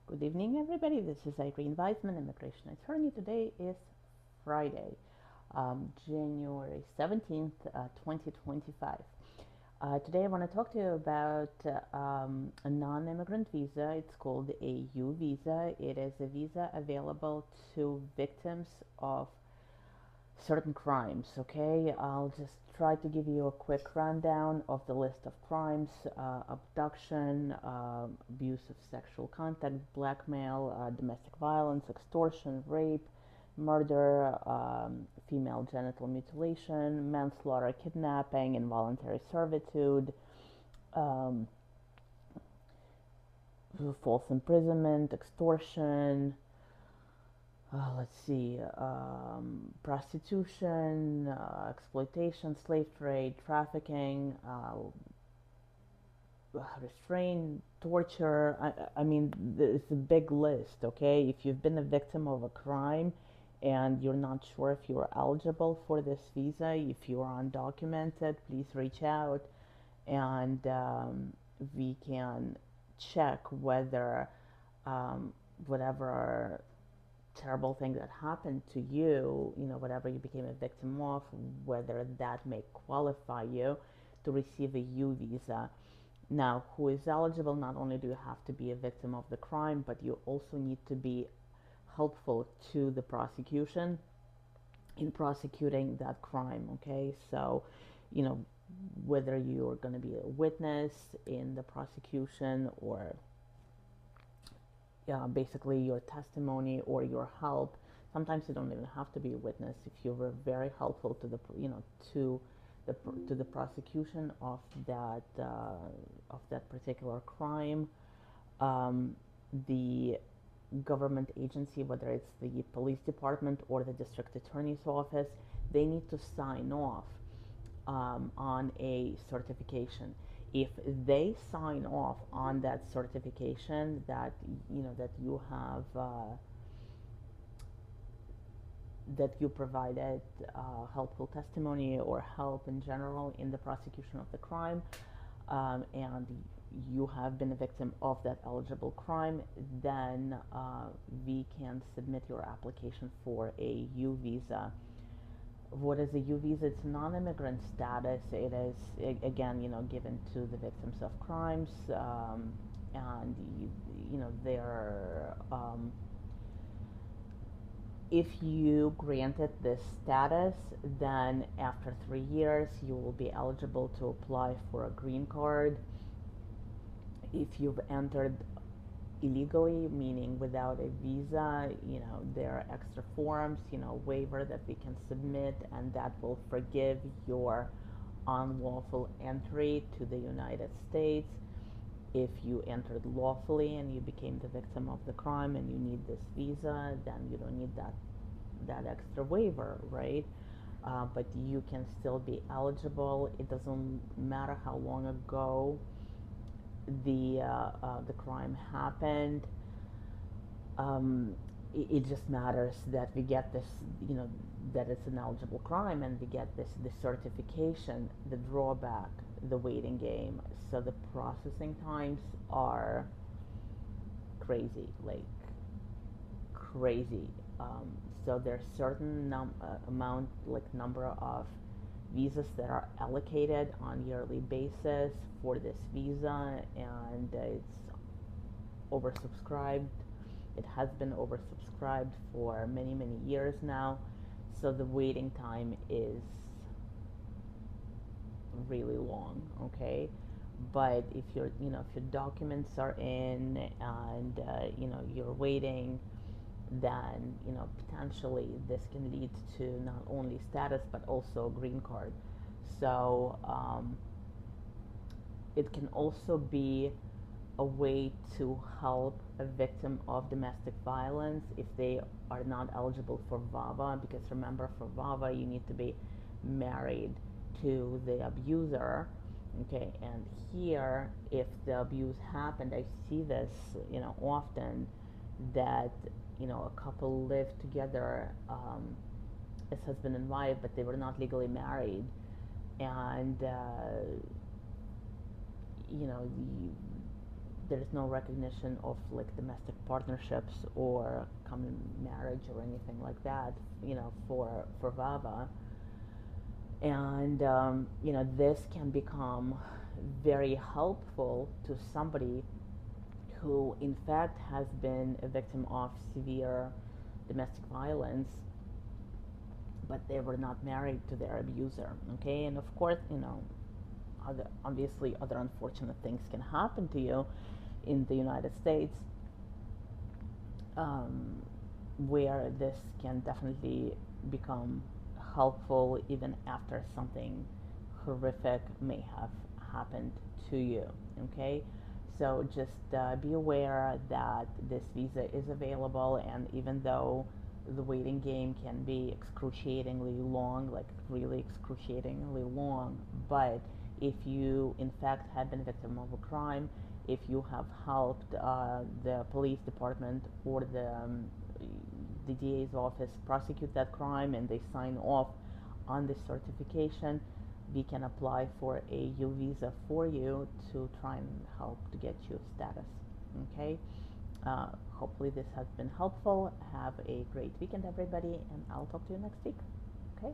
Good evening, everybody. This is Irene Weisman, immigration attorney. Today is Friday, January 17th, 2025. Today, I want to talk to you about a non immigrant visa. It's called a U visa. It is a visa available to victims of certain crimes. Okay, I'll just try to give you a quick rundown of the list of crimes: abduction, abuse of sexual contact, blackmail, domestic violence, extortion, rape, murder, female genital mutilation, manslaughter, kidnapping, involuntary servitude, um, false imprisonment, extortion, let's see, prostitution, exploitation, slave trade, trafficking, restraint, torture. I mean, it's a big list, okay? If you've been a victim of a crime and you're not sure if you're eligible for this visa, if you're undocumented, please reach out and we can check whether whatever terrible thing that happened to you, whatever you became a victim of, whether that may qualify you to receive a U visa. Now, who is eligible? Not only do you have to be a victim of the crime, but you also need to be helpful to the prosecution in prosecuting that crime. Okay, so, you know, whether you're going to be a witness in the prosecution or basically your testimony or your help. Sometimes you don't even have to be a witness if you were very helpful to the to the prosecution of that particular crime. The government agency, whether it's the police department or the district attorney's office, they need to sign off on a certification. If they sign off on that certification that that you have that you provided helpful testimony or help in general in the prosecution of the crime, and you have been a victim of that eligible crime, then we can submit your application for a U visa. What is a U visa? It's non-immigrant status. It is again, given to the victims of crimes, and they're if you granted this status, then after 3 years you will be eligible to apply for a green card. If you've entered illegally, meaning without a visa, there are extra forms, waiver that we can submit, and that will forgive your unlawful entry to the United States. If you entered lawfully and you became the victim of the crime and you need this visa, then you don't need that extra waiver, right? But you can still be eligible. It doesn't matter how long ago the crime happened. It just matters that we get this, that it's an eligible crime, and we get the certification. The drawback, the waiting game. So the processing times are crazy, like crazy. So there's certain number of visas that are allocated on yearly basis for this visa, and it's oversubscribed. It has been oversubscribed for many years now, so the waiting time is really long. Okay, but if your documents are in and you're waiting, then potentially this can lead to not only status but also a green card. So it can also be a way to help a victim of domestic violence if they are not eligible for VAWA, because remember, for VAWA you need to be married to the abuser. Okay, and here, if the abuse happened, I see this often, that a couple lived together as husband and wife, but they were not legally married, and there's no recognition of like domestic partnerships or common marriage or anything like that, for VAWA. And this can become very helpful to somebody who in fact has been a victim of severe domestic violence, but they were not married to their abuser. Okay, and of course, obviously other unfortunate things can happen to you in the United States, where this can definitely become helpful even after something horrific may have happened to you. Okay, so just be aware that this visa is available, and even though the waiting game can be excruciatingly long, like really excruciatingly long, but if you in fact had been a victim of a crime, if you have helped the police department or the DA's office prosecute that crime and they sign off on this certification, we can apply for a U visa for you to try and help to get you status. Okay. Hopefully this has been helpful. Have a great weekend, everybody, and I'll talk to you next week. Okay.